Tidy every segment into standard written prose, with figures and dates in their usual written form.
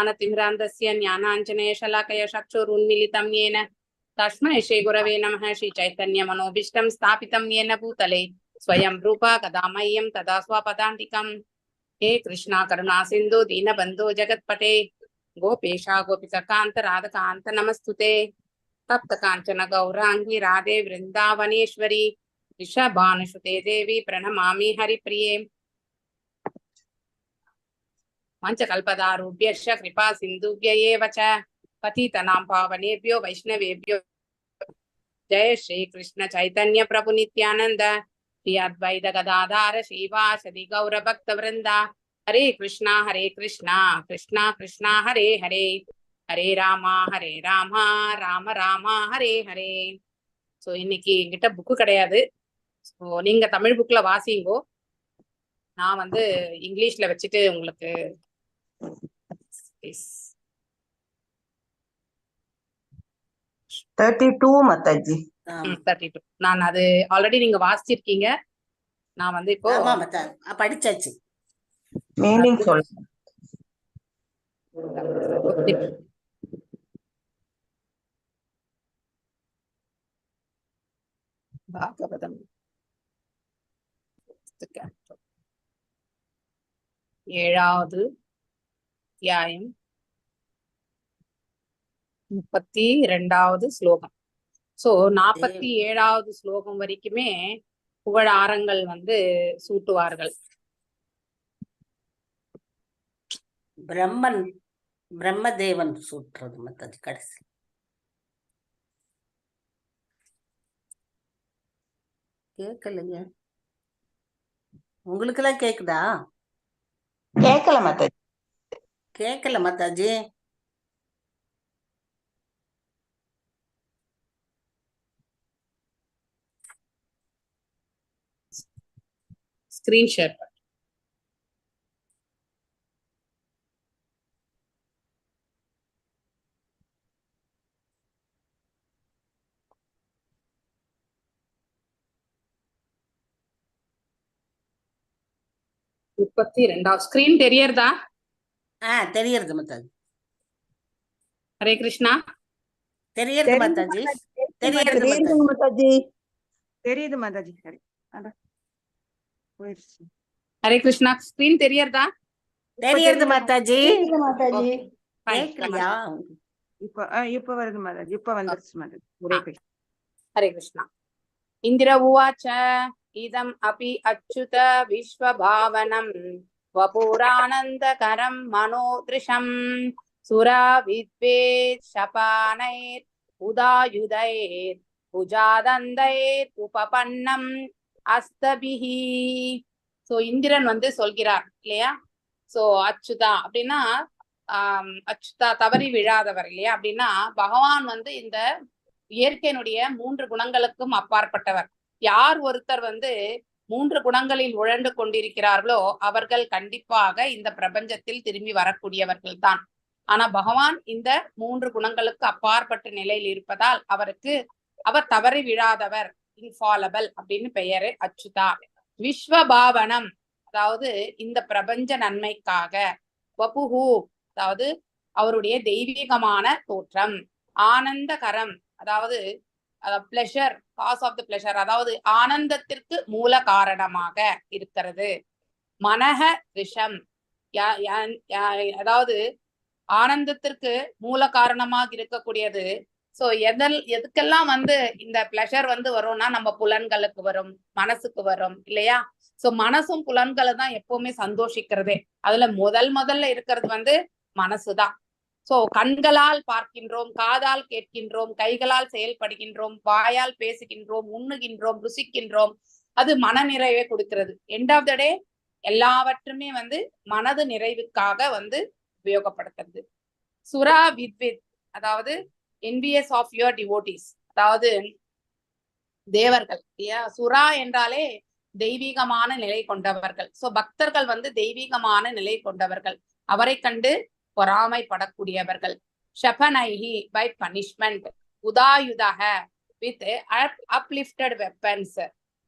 ज्ञानतिमिरान्धस्य ज्ञानाञ्जनेयशलाकया चक्षुरुन्मीलितं येन तस्मै श्रीगुरवे नमः। श्रीचैतन्यमनोभीष्टं स्थापितं येन भूतले स्वयं रूपा कदा मह्यं तदा स्वपदान्तिकं। हे कृष्णा करुणा सिन्धु दीनबन्धो जगत्पते गोपेशा गोपिकान्त राधकान्त नमस्तुते। तप्त काञ्चन गौरांगी राधे वृन्दावनेश्वरी ऋषभानुसुते देवी प्रणमामि हरिप्रिये। पंचकल्पदारुभ्यश्च कृपा सिन्धुभ्य एव च पतितनां पावनेभ्यो वैष्णवेभ्यो जय श्री कृष्ण चैतन्य प्रभु नित्यानंद श्री अद्वैत गदाधार श्रीवासदि गौर भक्त वृंदा। हरे कृष्णा कृष्णा कृष्णा हरे हरे हरे रामा राम रामा हरे हरे। ஸோ இன்னைக்கு என்கிட்ட புக்கு கிடையாது. ஸோ நீங்க தமிழ் புக்ல வாசிங்கோ, நான் வந்து இங்கிலீஷ்ல வச்சுட்டு உங்களுக்கு 32 மாதாஜி. 32 நான் அது ஆல்ரெடி நீங்க வாசிச்சிருக்கீங்க. நான் வந்து இப்போ படிச்சாச்சு. மீனிங் சொல்லுங்க. பாகவதம் 7வது அத்தியாயம் 32வது ஸ்லோகம். சோ 47வது ஸ்லோகம் வரைக்குமே புகழாரங்கள் வந்து சூட்டுவார்கள். பிரம்மதேவன் சூட்டுறது மத்தது கடைசி. கேட்கலைங்க, உங்களுக்கு எல்லாம் கேக்குதா? கேட்கல மாதாஜி. கேட்கல மாதாஜி. Screen share. ஸ்கிரீன் தெரியறதா? தெரியறது மாதாஜி. ஹரே கிருஷ்ணா. தெரியுது மாதாஜி. தெரியுது மாதாஜி. தெரியுது மாதாஜி. ஹரே கிருஷ்ணா. ஸ்கிரீன் தெரியறதா? தெரியுது மாதாஜி. மாதாஜி. கேட்கலையா? இப்ப வருது மாதாஜி. இப்ப வந்துருச்சு மாதாஜி. ஹரே கிருஷ்ணா. இந்திர உவாச்ச இதம் அபி அச்சுத விஸ்வபாவனம் வபுரானந்தகரம் மனோத்ருஷம் சுரா வித்வேத் ஷபானைர் உதாயுதைர் புஜாதந்தைர் உபபன்னம் அஸ்தபிஹி. சோ இந்திரன் வந்து சொல்கிறார் இல்லையா? சோ அச்சுதா அப்படின்னா அச்சுதா தவறி விழாதவர் இல்லையா? அப்படின்னா பகவான் வந்து இந்த இயற்கையினுடைய 3 குணங்களுக்கும் அப்பாற்பட்டவர். யார் ஒருத்தர் வந்து 3 குணங்களில் உழண்டு கொண்டிருக்கிறார்களோ அவர்கள் கண்டிப்பாக இந்த பிரபஞ்சத்தில் திரும்பி வரக்கூடியவர்கள் தான். ஆனா பகவான் இந்த 3 குணங்களுக்கு அப்பாற்பட்ட நிலையில் இருப்பதால் அவர் தவறி விழாதவர், இன்ஃபாலபிள் அப்படின்னு பெயரு அச்சுதா. விஸ்வபாவனம் அதாவது இந்த பிரபஞ்ச நன்மைக்காக, வபுஹு அதாவது அவருடைய தெய்வீகமான தோற்றம், ஆனந்தகரம் அதாவது pleasure, cause of the pleasure அதாவது ஆனந்தத்திற்கு மூல காரணமாக இருக்கிறது. மனஹ ரிஷம் அதாவது ஆனந்தத்திற்கு மூல காரணமாக இருக்கக்கூடியது. சோ எதுக்கெல்லாம் வந்து இந்த பிளஷர் வந்து வரும்னா நம்ம புலன்களுக்கு வரும், மனசுக்கு வரும் இல்லையா? சோ மனசும் புலன்களை தான் எப்பவுமே சந்தோஷிக்கிறதே. அதுல முதல்ல இருக்கிறது வந்து மனசுதான். சோ கண்களால் பார்க்கின்றோம், காதால் கேட்கின்றோம், கைகளால் செயல்படுகின்றோம், வாயால் பேசுகின்றோம், உண்ணுகின்றோம், ருசிக்கின்றோம். அது மன நிறைவை கொடுக்கிறது. எண்ட் ஆஃப் த டே எல்லாவற்றுமே வந்து மனது நிறைவுக்காக வந்து உபயோகப்படுத்துறது. சுரா வித்வித் அதாவது envious of your devotees அதாவது தேவர்கள் இல்லையா? சுரா என்றாலே தெய்வீகமான நிலை கொண்டவர்கள். சோ பக்தர்கள் வந்து தெய்வீகமான நிலை கொண்டவர்கள், அவரை கண்டு பொறாமைப்படக்கூடியவர்கள். ஷபனைஹி பை பனிஷ்மெண்ட், உதாயுதக வித் அப்லிஃப்டட் வெப்பன்ஸ்,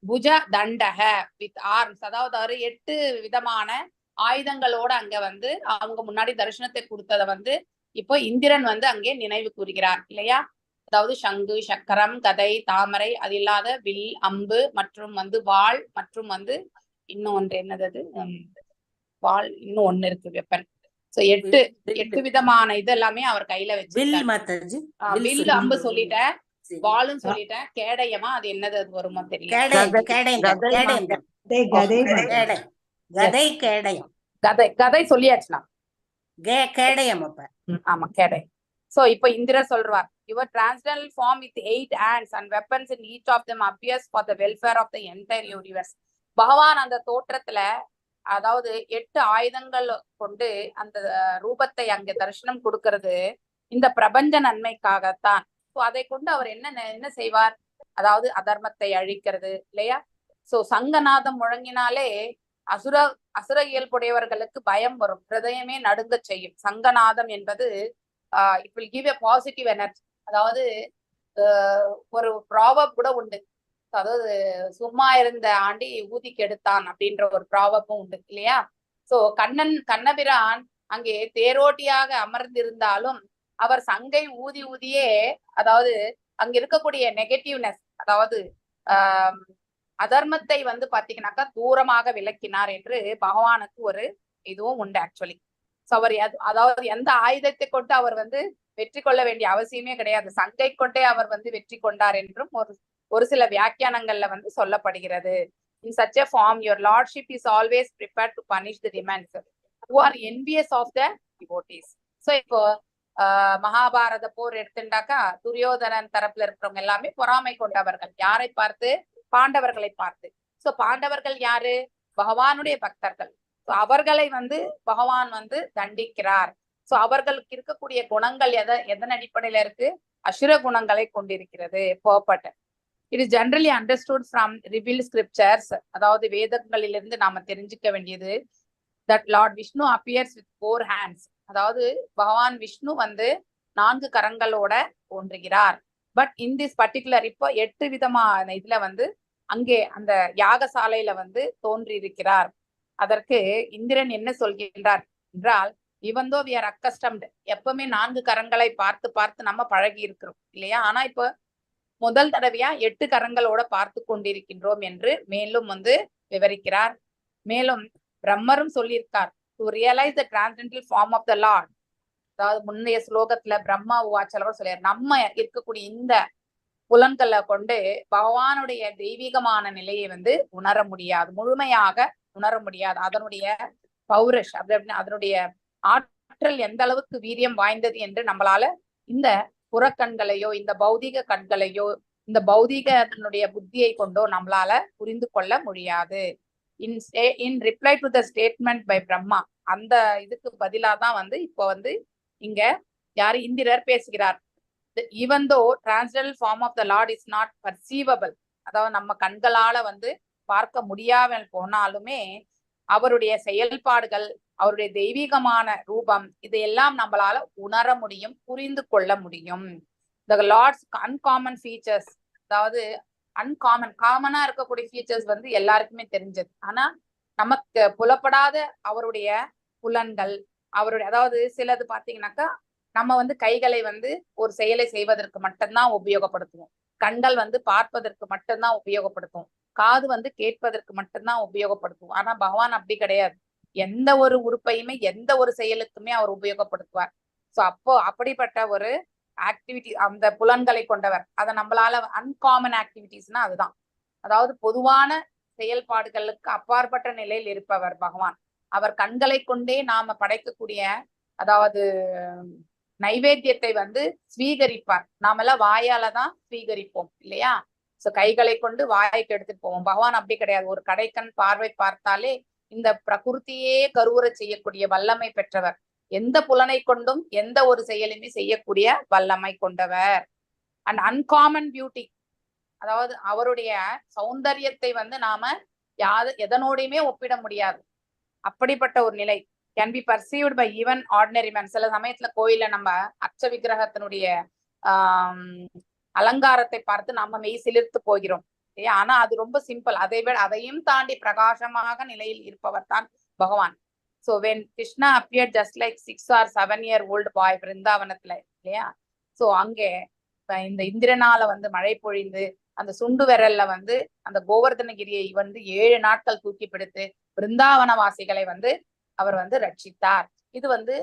புஜ தண்டக வித் ஆர்ம்ஸ் அதாவது 8 விதமான ஆயுதங்களோட அங்க வந்து அவங்க முன்னாடி தரிசனத்தை கொடுத்தத வந்து இப்போ இந்திரன் வந்து அங்கே நினைவு கூறுகிறார் இல்லையா? அதாவது சங்கு, சக்கரம், கதை, தாமரை, அது இல்லாத வில், அம்பு மற்றும் வந்து வாள் மற்றும் வந்து இன்னும் ஒன்று என்னது அது? வாள், இன்னும் ஒண்ணு இருக்கு வெப்பன். சோ எட்டு விதமான இது எல்லாமே அவர் கையில வில் வச்சிருக்காரு. மாதாஜி வில், அம்பு சொல்லிட்டேன், வாளும் சொல்லிட்டேன். கேடயமா அது என்னது அது வருமோ தெரியல. கேடயம் கதை சொல்லியாச்சுனா கேடயம் அப்ப ஆமா கேடயம். சோ இப்போ இந்திரர் சொல்றார், your transcendental form with 8 hands and weapons in each of them appears for the welfare of the entire universe. பகவான் அந்த தோற்றத்துல அதாவது 8 ஆயுதங்கள் கொண்டு அந்த ரூபத்தை அங்க தரிசனம் கொடுக்கிறது இந்த பிரபஞ்ச நன்மைக்காகத்தான். சோ அதை கொண்டு அவர் என்ன செய்வார்? அதாவது அதர்மத்தை அழிக்கிறது இல்லையா? சோ சங்கநாதம் முழங்கினாலே அசுர இயல்புடையவர்களுக்கு பயம் வரும், ஹிருதயமே நடுங்க செய்யும். சங்கநாதம் என்பது it will give a positive energy. அதாவது ஒரு ப்ராவப் கூட உண்டு, அதாவது சும்மா இருந்த ஆண்டி ஊதி கெடுத்தான் அப்படின்ற ஒரு ப்ராவப்பும் உண்டு இல்லையா? சோ கண்ணபிரான் அங்கே தேரோட்டியாக அமர்ந்திருந்தாலும் அவர் சங்கை ஊதி ஊதியே, அதாவது அங்க இருக்கக்கூடிய நெகட்டிவ்னஸ், அதாவது அதர்மத்தை வந்து பாத்தீங்கன்னாக்கா தூரமாக விளக்கினார் என்று பகவானுக்கு ஒரு இதுவும் உண்டு ஆக்சுவலி. சோ அவர் அதாவது எந்த ஆயுதத்தை கொண்டு அவர் வந்து வெற்றி கொள்ள வேண்டிய அவசியமே கிடையாது, சங்கை கொண்டே அவர் வந்து வெற்றி கொண்டார் என்றும் ஒரு சில வியாக்கியானங்கள்ல வந்து சொல்லப்படுகிறது. In such a form, your lordship is always prepared to punish the demands who are envious of the devotees. So இப்போ மகாபாரத போர் எடுத்துட்டாக்கா துரியோதனன் தரப்புல இருக்கிறவங்க எல்லாமே பொறாமை கொண்டவர்கள். யாரை பார்த்து? பாண்டவர்களை பார்த்து. சோ பாண்டவர்கள் யாரு? பகவானுடைய பக்தர்கள். சோ அவர்களை வந்து பகவான் வந்து தண்டிக்கிறார். சோ அவர்களுக்கு இருக்கக்கூடிய குணங்கள் எதன் அடிப்படையில இருக்கு? அசுர குணங்களை கொண்டிருக்கிறது. போப்பட்ட it is generally understood from revealed scriptures, அதாவது வேதங்களிலிருந்து நாம தெரிஞ்சுக்க வேண்டியது that Lord Vishnu appears with 4 hands. அதாவது பகவான் விஷ்ணு வந்து 4 கரங்களோட தோன்றுகிறார். பட் இன் திஸ் பர்டிகுலர் இப்போ 8 விதமான இதுல வந்து அங்கே அந்த யாகசாலையில வந்து தோன்றி இருக்கிறார். அதற்கு இந்திரன் என்ன சொல்கின்றார் என்றால், even though we are accustomed, எப்பவுமே 4 கரங்களை பார்த்து பார்த்து நம்ம பழகி இருக்கிறோம் இல்லையா? ஆனா இப்போ முதல் தடவையா 8 கரங்களோட பார்த்து கொண்டிருக்கின்றோம் என்று மேலும் வந்து விவரிக்கிறார். மேலும் பிரம்மரும் சொல்லியிருக்கார், to realise the transcendental form of the lord. அதாவது முன்னைய ஸ்லோகத்துல பிரம்மா உவாச்சலவர் சொல்லியார், நம்ம இருக்கக்கூடிய இந்த புலன்களை கொண்டு பகவானுடைய தெய்வீகமான நிலையை வந்து உணர முடியாது, முழுமையாக உணர முடியாது. அதனுடைய பௌருஷ், அதனுடைய ஆற்றல் எந்த அளவுக்கு வீரியம் வாய்ந்தது என்று நம்மளால இந்த புறக்கண்களையோ இந்த பௌதிக கண்களையோ இந்த பௌதிகனுடைய புத்தியை கொண்டோ நம்மளால புரிந்து கொள்ள முடியாது. In reply to the statement by Brahma, அந்த இதுக்கு பதிலாதான் வந்து இப்போ வந்து இங்க யாரு இந்திரர் பேசுகிறார். even though transcendental form of the Lord is not perceivable, அதாவது நம்ம கண்களால வந்து பார்க்க முடியாமல் போனாலுமே அவருடைய செயல்பாடுகள், அவருடைய தெய்வீகமான ரூபம், இதையெல்லாம் நம்மளால உணர முடியும், புரிந்து கொள்ள முடியும். The Lord's uncommon features, அதாவது காமனா இருக்கக்கூடிய ஃபீச்சர்ஸ் வந்து எல்லாருக்குமே தெரிஞ்சது. ஆனா நமக்கு புலப்படாத அவருடைய புலன்கள், அவருடைய அதாவது சிலது பாத்தீங்கன்னாக்கா நம்ம வந்து கைகளை வந்து ஒரு செயலை செய்வதற்கு மட்டும்தான் உபயோகப்படுத்துவோம், கண்கள் வந்து பார்ப்பதற்கு மட்டும்தான் உபயோகப்படுத்துவோம், காது வந்து கேட்பதற்கு மட்டும்தான் உபயோகப்படுத்துவோம். ஆனா பகவான் அப்படி கிடையாது, எந்த ஒரு உறுப்பையுமே எந்த ஒரு செயலுக்குமே அவர் உபயோகப்படுத்துவார். சோ அப்போ அப்படிப்பட்ட ஒரு ஆக்டிவிட்டி அந்த புலன்களை கொண்டவர். அதை நம்மளால அன்காமன் ஆக்டிவிட்டிஸ்னா அதுதான், அதாவது பொதுவான செயல்பாடுகளுக்கு அப்பாற்பட்ட நிலையில் இருப்பவர் பகவான். அவர் கண்களை கொண்டே நாம படைக்கக்கூடிய அதாவது நைவேத்தியத்தை வந்து ஸ்வீகரிப்பார். நாமெல்லாம் வாயால தான் ஸ்வீகரிப்போம் இல்லையா? சோ கைகளை கொண்டு வாய்க்கு எடுத்துட்டு போவோம். பகவான் அப்படி கிடையாது, ஒரு கடைக்கண் பார்வை பார்த்தாலே இந்த பிரகிருத்தியே கருவுற செய்யக்கூடிய வல்லமை பெற்றவர். எந்த புலனை கொண்டும் எந்த ஒரு செயலுமே செய்யக்கூடிய வல்லமை கொண்டவர். அண்ட் அன்காமன் பியூட்டி, அதாவது அவருடைய சௌந்தரியத்தை வந்து நாம எதனோடையுமே ஒப்பிட முடியாது. அப்படிப்பட்ட ஒரு நிலை can be perceived by even ordinary man. சில சமயத்துல கோயில நம்ம அர்ச்ச விக்கிரகத்தினுடைய அலங்காரத்தை பார்த்து நம்ம மெய் சிலிர்த்து போகிறோம். ஆனா அது ரொம்ப சிம்பிள். அதையும் தாண்டி பிரகாசமாக நிலையில் இருப்பவர் தான் பகவான். So when Krishna appeared just like 6 or 7-year-old boy பிருந்தாவனத்துல இல்லையா, சோ அங்கே இந்த இந்திரனால வந்து மழை பொழிந்து அந்த சுண்டு விரல்ல வந்து அந்த கோவர்தனகிரியை வந்து 7 நாட்கள் தூக்கி பிடித்து பிருந்தாவனவாசிகளை வந்து அவர் வந்து ரட்சித்தார். இது வந்து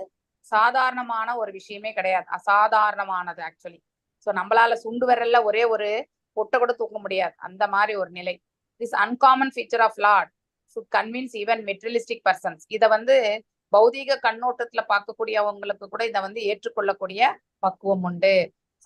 சாதாரணமான ஒரு விஷயமே கிடையாது, அசாதாரணமானது ஆக்சுவலி. சோ நம்மளால சுண்டு விரல்ல ஒரே ஒரு பொட்டை கூட தூக்க முடியாது, அந்த மாதிரி ஒரு நிலை. This uncommon feature of lord should convince even materialistic persons. இத வந்து பௌதீக கண்ணோட்டத்துல பார்க்கக்கூடியவங்களுக்கு கூட இதை வந்து ஏற்றுக்கொள்ளக்கூடிய பக்குவம் உண்டு.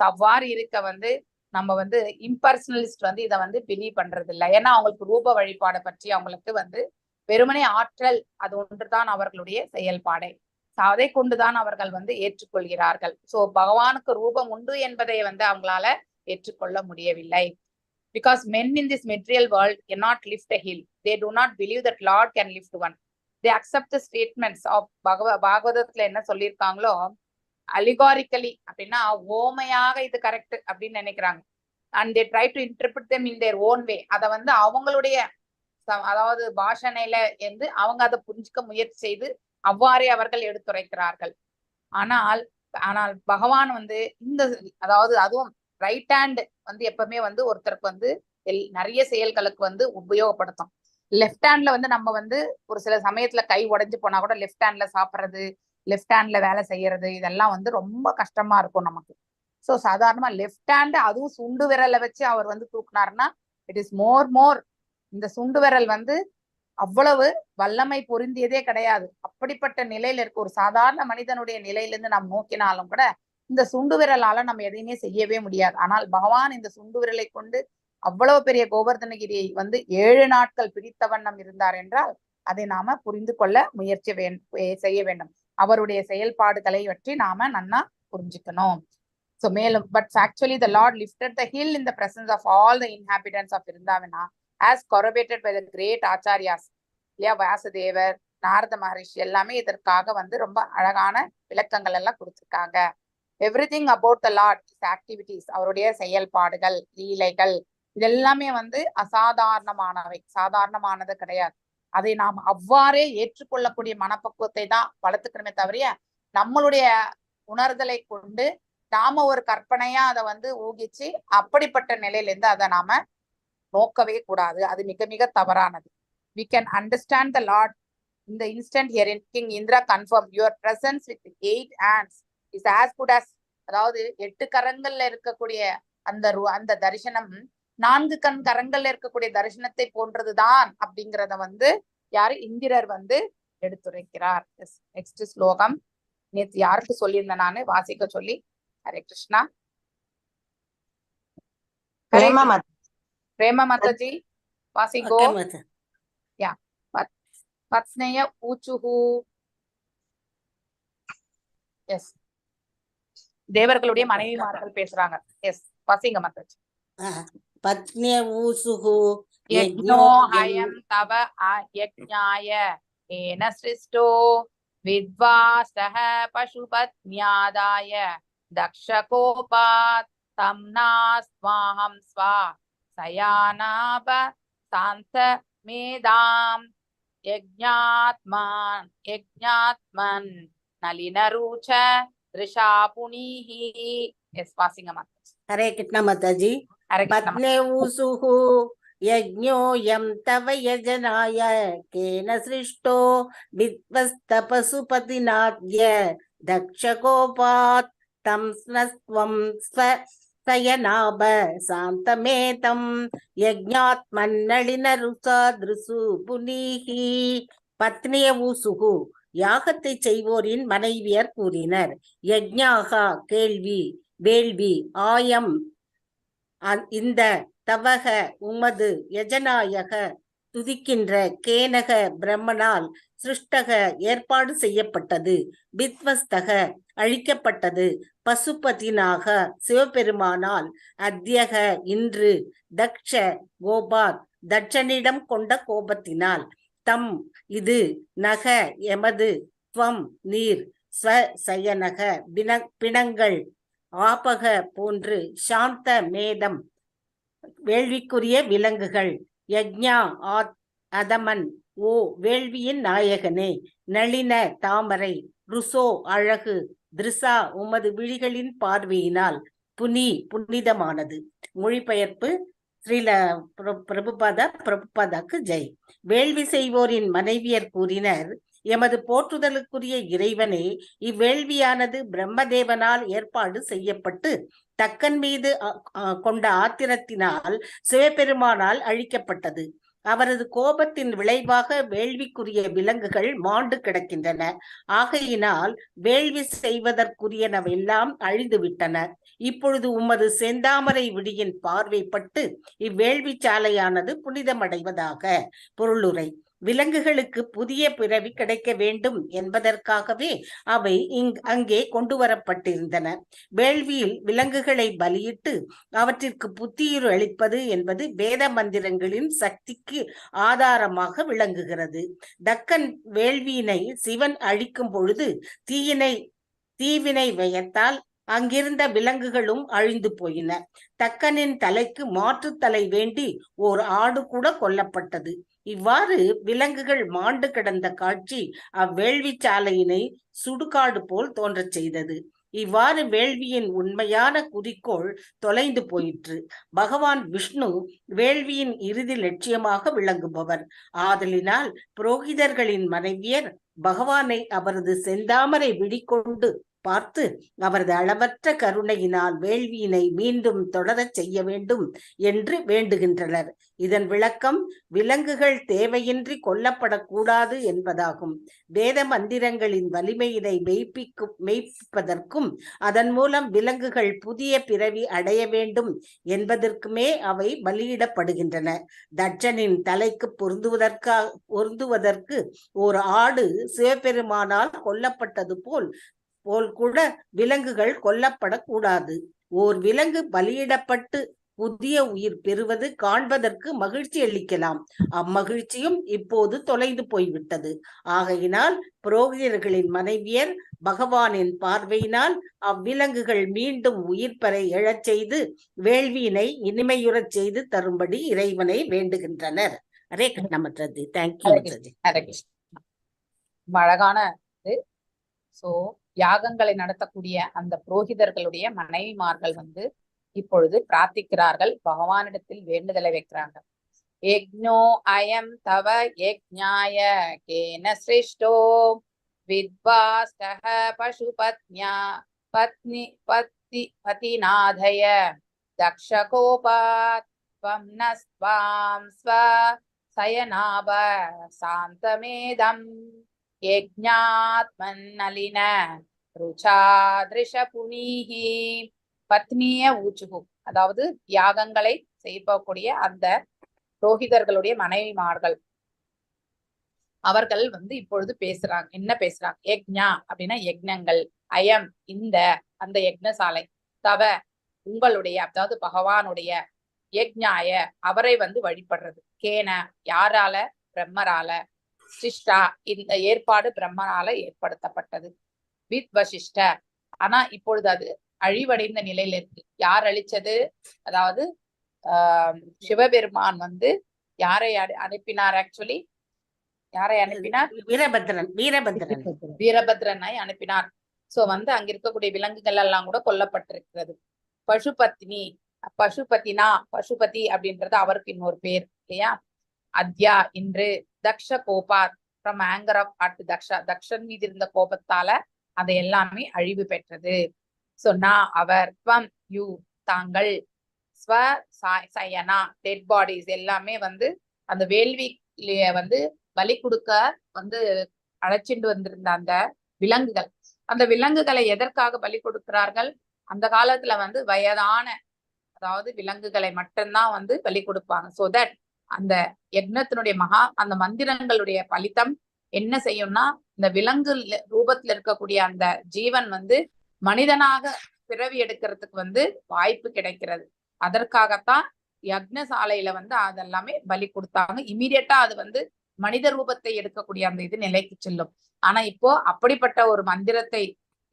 அவ்வாறு இருக்க வந்து நம்ம வந்து இம்பர்சனலிஸ்ட் வந்து இதை வந்து பிலீவ் பண்றது இல்லை. ஏன்னா அவங்களுக்கு ரூப வழிபாடு பற்றி அவங்களுக்கு வந்து வெறுமனே ஆற்றல் அது ஒன்றுதான் அவர்களுடைய செயல்பாடே. அதை கொண்டுதான் அவர்கள் வந்து ஏற்றுக்கொள்கிறார்கள். சோ பகவானுக்கு ரூபம் உண்டு என்பதை வந்து அவங்களால ஏற்றுக்கொள்ள முடியவில்லை. Because men in this material world cannot lift a hill. They do not believe that Lord can lift one. They accept the statements of பாகவதத்துல என்ன சொல்லியிருக்காங்களோ allegorically அப்படின்னா ஓமையாக இது கரெக்ட் அப்படின்னு நினைக்கிறாங்க. And they try to interpret them in their own way. அத வந்து அவங்களுடைய அதாவது பாஷணையில இருந்து அவங்க அதை புரிஞ்சுக்க முயற்சி செய்து அவ்வாறே அவர்கள் எடுத்துரைக்கிறார்கள். ஆனால் பகவான் வந்து இந்த அதாவது அதுவும் ரைட் ஹேண்ட் வந்து எப்பவுமே வந்து ஒருத்தருக்கு வந்து நிறைய செயல்களுக்கு வந்து உபயோகப்படுத்தும். லெஃப்ட் ஹேண்ட்ல வந்து நம்ம வந்து ஒரு சில சமயத்துல கை உடைஞ்சு போனா கூட லெஃப்ட் ஹேண்ட்ல சாப்பிட்றது, லெஃப்ட் ஹேண்ட்ல வேலை செய்யறது, இதெல்லாம் வந்து ரொம்ப கஷ்டமா இருக்கும் நமக்கு. சோ சாதாரணமா லெஃப்ட் ஹேண்ட் அதுவும் சுண்டு விரலை வச்சு அவர் வந்து தூக்குனாருன்னா இட் இஸ் மோர் இந்த சுண்டு விரல் வந்து அவ்வளவு வல்லமை பொருந்தியதே கிடையாது. அப்படிப்பட்ட நிலையில இருக்க ஒரு சாதாரண மனிதனுடைய நிலையிலிருந்து நாம் நோக்கினாலும் கூட இந்த சுண்டு விரலால நம்ம எதையுமே செய்யவே முடியாது. ஆனால் பகவான் இந்த சுண்டு விரலை கொண்டு அவ்வளவு பெரிய கோவர்தனகிரியை வந்து 7 நாட்கள் பிடித்த வண்ணம் இருந்தார் என்றால் அதை நாம புரிந்து கொள்ள முயற்சி செய்ய வேண்டும். அவருடைய செயல்பாடுகளை பற்றி நாம நன்னா புரிஞ்சுக்கணும். So மேலும் but actually the Lord lifted the hill in the presence of all the inhabitants of Vrindavana as corroborated by the great acharyas. இல்லையா, வாசுதேவர், நாரத மகரிஷி எல்லாமே இதற்காக வந்து ரொம்ப அழகான விளக்கங்கள் எல்லாம் கொடுத்திருக்காங்க. Everything about the Lord activities, அவருடைய செயல்பாடுகள், லீலைகள், இதெல்லாமே வந்து அசாதாரணமானவை, சாதாரணமானது கிடையாது. அதை நாம் அவ்வாறே ஏற்றுக்கொள்ளக்கூடிய மனப்பக்குவத்தை தான் வளர்த்துக்கணுமே தவிர நம்மளுடைய உணர்தலை கொண்டு நாம ஒரு கற்பனையா அதை வந்து ஊகிச்சு அப்படிப்பட்ட நிலையில இருந்து அதை நாம நோக்கவே கூடாது. அது மிக மிக தவறானது. We can understand the Lord in the instant herein. King Indra confirmed your presence with 8 hands is as good as, அதாவது 8 கரங்கள்ல இருக்கக்கூடிய அந்த தரிசனம் 4 கரங்கள்ல இருக்கக்கூடிய தரிசனத்தை போன்றதுதான் அப்படிங்கிறத வந்து யாரு இந்திரர் வந்து எடுத்துரைக்கிறார். நெக்ஸ்ட் ஸ்லோகம் நேற்று யாருக்கு சொல்லியிருந்தேன் நானு வாசிக்க சொல்லி. ஹரே கிருஷ்ணா. பிரேம மாதாஜி வாசிங்கோ. யா பத்ஸ்னேய ஊச்சுஹு. எஸ், தேவர்களுடைய மனைவிமார்கள் பேசுறாங்க. எஸ், வாசிங்க மாதாஜி. பத்னிய ஊசுஹு யஜ்ஞோ ஹயம் தவ யஜ்ஞாய ஏன சிருஷ்டோ வித்வாஸ்தஹ பசுபத்ன்யாதாய தக்ஷகோபாத் தம்னாஸ்வாஹம் ஸ்வா சயானாப சாந்த மேதாம் யஜ்ஞாத்மன் நளினருச்ச ரிஷா புனிஹி. எஸ், வாசிங்க மாதாஜி. ஹரே கிருஷ்ண மாதாஜி. பத்னே ஊசுஹு யஜ்ஞோயம் தவ யஜனாய கேன சிருஷ்டோ வித்வஸ்த பசுபதிநாத்ய தக்ஷகோபாத் தம் ஸ்னஸ்வம் சயனாப சாந்தமேதம் யஜ்ஞாத்மன் நளினருசா திருசு புனிஹி. பத்னிய ஊசுஹு யாகத்தை செய்வோரின் மனைவியர் கூறினர். யஜ்ஞாகா கேள்வி, வேள்வி, ஆயம் இந்த, தவக உமது, யஜனாயக துதிக்கின்ற, கேனக பிரம்மனால், சிருஷ்டக ஏற்பாடு செய்யப்பட்டது, வித்வஸ்தக அழிக்கப்பட்டது, பசுபதினாக சிவபெருமானால், அத்யக இன்று, தக்ஷ கோபாத் தட்சனிடம் கொண்ட கோபத்தினால், தம் இது, நக எமது, துவம் நீர், ஸ்வ சயனக பிணங்கள், ஆபக போன்று, சாந்த மேதம் வேள்விக்குரிய விலங்குகள், யஜ்ஞா அதமன் ஓ வேள்வியின் நாயகனே, நளின தாமரை, ருசோ அழகு, திருசா உமது விழிகளின் பார்வையினால், புனி புனிதமானது. மொழிபெயர்ப்பு ஸ்ரீல பிரபுபாதாக்கு ஜெய். வேள்வி செய்வோரின் மனைவியர் கூறினர், எமது போற்றுதலுக்குரிய இறைவனே, இவ்வேள்வியானது பிரம்மதேவனால் ஏற்பாடு செய்யப்பட்டு தக்கன் மீது கொண்ட ஆத்திரத்தினால் சிவபெருமானால் அழிக்கப்பட்டது. அவரது கோபத்தின் விளைவாக வேள்விக்குரிய விலங்குகள் மாண்டு கிடக்கின்றன. ஆகையினால் வேள்வி செய்வதற்குரியனவெல்லாம் அழிந்துவிட்டன. இப்பொழுது உமது செந்தாமரை விடியின் பார்வைப்பட்டு இவ்வேள்வி சாலையானது புனிதமடைவதாக. பொருளுரை: விலங்குகளுக்கு புதிய பிறவி கிடைக்க வேண்டும் என்பதற்காகவே அவை அங்கே கொண்டு வரப்பட்டிருந்தன. வேள்வியில் விலங்குகளை பலியிட்டு அவற்றிற்கு புத்துயிர் அளிப்பது என்பது வேத மந்திரங்களின் சக்திக்கு ஆதாரமாக விளங்குகிறது. தக்கன் வேள்வியினை சிவன் அழிக்கும் பொழுது தீவினை வயத்தால் அங்கிருந்த விலங்குகளும் அழிந்து போயின. தக்கனின் தலைக்கு மாற்று தலை வேண்டி ஓர் ஆடு கூட கொல்லப்பட்டது. இவ்வாறு விலங்குகள் மாண்டு கிடந்த காட்சி அவ்வேள்வி சாலையினை சுடுகாடு போல் தோன்றச் செய்தது. இவ்வாறு வேள்வியின் உண்மையான குறிக்கோள் தொலைந்து போயிற்று. பகவான் விஷ்ணு வேள்வியின் இறுதி லட்சியமாக விளங்குபவர். ஆதலினால் புரோகிதர்களின் மனைவியர் பகவானை அவரது செந்தாமரை விழிகொண்டு பார்த்து அவரது அளவற்ற கருணையினால் வேள்வியினை மீண்டும் தொடரச் செய்ய வேண்டும் என்று வேண்டுகின்றனர். இதன் விளக்கம் விலங்குகள் தேவையின்றி கொல்லப்படக்கூடாது என்பதாகும். வேத மந்திரங்களின் வலிமையினை மெய்ப்பிப்பதற்கும் அதன் மூலம் விலங்குகள் புதிய பிறவி அடைய வேண்டும் என்பதற்குமே அவை பலியிடப்படுகின்றன. தட்சனின் தலைக்கு பொருந்துவதற்கு ஒரு ஆடு சிவபெருமானால் கொல்லப்பட்டது போல் கூட விலங்குகள் கொல்லப்படக்கூடாது. ஓர் விலங்கு பலியிடப்பட்டு புதிய உயிர் பெறுவது காண்பதற்கு மகிழ்ச்சி அளிக்கலாம். அம்மகிழ்ச்சியும் இப்போது தொலைந்து போய்விட்டது. ஆகையினால் புரோகிதர்களின் மனைவியர் பகவானின் பார்வையினால் அவ்விலங்குகள் மீண்டும் உயிர் பெற எழச் செய்து வேள்வியினை இனிமையுறச் செய்து தரும்படி இறைவனை வேண்டுகின்றனர். அரே கிருஷ்ணமற்றது. தேங்க்யூ. அழகான சோ யாகங்களை நடத்தக்கூடிய அந்த புரோகிதர்களுடைய மனைவிமார்கள் வந்து இப்பொழுது பிரார்த்திக்கிறார்கள், பகவானிடத்தில் வேண்டுதலை வைக்கிறாங்க. யக்ஞோ அயம் தவ யக்ஞாய கேன சிரேஷ்டோ வித்வாஸ்தஹ பசுபத்ன்யா பதிநாதய தக்ஷகோபாத் த்வம் நஸ்வாம் ஸ்வ சயனாப சாந்தமேதம் யஜ்ஞாத்மன்னலின ருச்சாத்ரிஷ புனீஹி பத்னிய ஊச்சுகு. அதாவது யாகங்களை செய்யக்கூடிய அந்த புரோகிதர்களுடைய மனைவிமார்கள் அவர்கள் வந்து இப்பொழுது பேசுறாங்க. என்ன பேசுறாங்க? யக்ஞா அப்படின்னா யக்ஞங்கள், அயம் இந்த அந்த யக்ஞசாலை, தவ உங்களுடைய, அதாவது பகவானுடைய, யக்ஞாய அவரை வந்து வழிபடுறது, கேன யாரால? பிரம்மரால, சிஷ்டா இந்த ஏற்பாடு பிரம்மனால ஏற்படுத்தப்பட்டது, வித் வசிஷ்ட ஆனா இப்பொழுது அது அழிவடைந்த நிலையில இருக்கு. யார் அழிச்சது? அதாவது சிவபெருமான் வந்து யாரை அனுப்பினார்? ஆக்சுவலி யாரை அனுப்பினார்? வீரபத்ரனை அனுப்பினார். சோ வந்து அங்க இருக்கக்கூடிய விலங்குகள் எல்லாம் கூட கொல்லப்பட்டிருக்கிறது. பசுபத்னி, பசுபதி அப்படின்றது அவருக்கு இன்னொரு பேர் இல்லையா? அத்யா இன்று, தக்ஷ கோபாத் from anger of at Daksha, தக்ஷன் மீது இருந்த கோபத்தால அதை எல்லாமே அழிவு பெற்றது. சொன்னா அவர், துவம் யூ தாங்கள், ஸ்வ சயனா டெட் பாடிஸ் எல்லாமே வந்து அந்த வேள்வி வந்து பலி கொடுக்க வந்து அழைச்சிட்டு வந்திருந்த அந்த விலங்குகள், அந்த விலங்குகளை எதற்காக பலி கொடுக்கிறார்கள்? அந்த காலத்துல வந்து வயதான, அதாவது விலங்குகளை மட்டும்தான் வந்து பலி கொடுப்பாங்க. சோ தட் அந்த யக்னத்தினுடைய அந்த மந்திரங்களுடைய பலித்தம் என்ன செய்யும்னா, இந்த விலங்கு ரூபத்துல இருக்கக்கூடிய அந்த ஜீவன் வந்து மனிதனாக பிறவி எடுக்கிறதுக்கு வந்து வாய்ப்பு கிடைக்கிறது. அதற்காகத்தான் யக்னசாலையில வந்து அதெல்லாமே பலி கொடுத்தாங்க. இமீடியட்டா அது வந்து மனித ரூபத்தை எடுக்கக்கூடிய அந்த இது நிலைக்கு செல்லும். ஆனா இப்போ அப்படிப்பட்ட ஒரு மந்திரத்தை